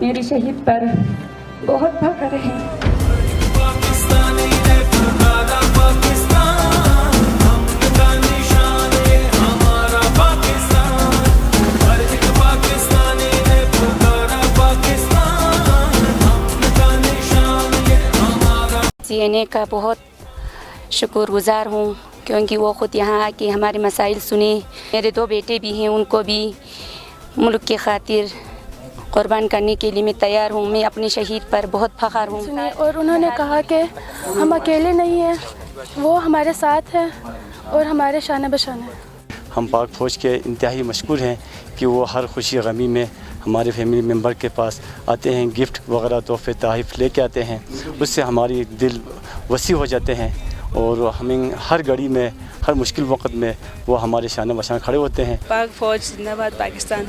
मेरे शहीद पर बहुत फख्र है। CNA का बहुत शुक्रगुज़ार हूँ क्योंकि वो ख़ुद यहाँ आके हमारे मसाइल सुने। मेरे 2 बेटे भी हैं, उनको भी मुल्क की खातिर कुर्बान करने के लिए मैं तैयार हूँ। मैं अपने शहीद पर बहुत फ़ख्र हूँ। और उन्होंने कहा कि हम अकेले नहीं हैं, वो हमारे साथ हैं और हमारे शान बशान हैं। हम पाक फ़ौज के इंतहाई मशकूर हैं कि वो हर खुशी गमी में हमारे फैमिली मेम्बर के पास आते हैं, गिफ्ट वगैरह तोहफे तोहफ़ लेके आते हैं। उससे हमारी दिल वसी हो जाते हैं और हमें हर घड़ी में, हर मुश्किल वक्त में वो हमारे शान बशान खड़े होते हैं। पाक फ़ौज जिंदाबाद, पाकिस्तान।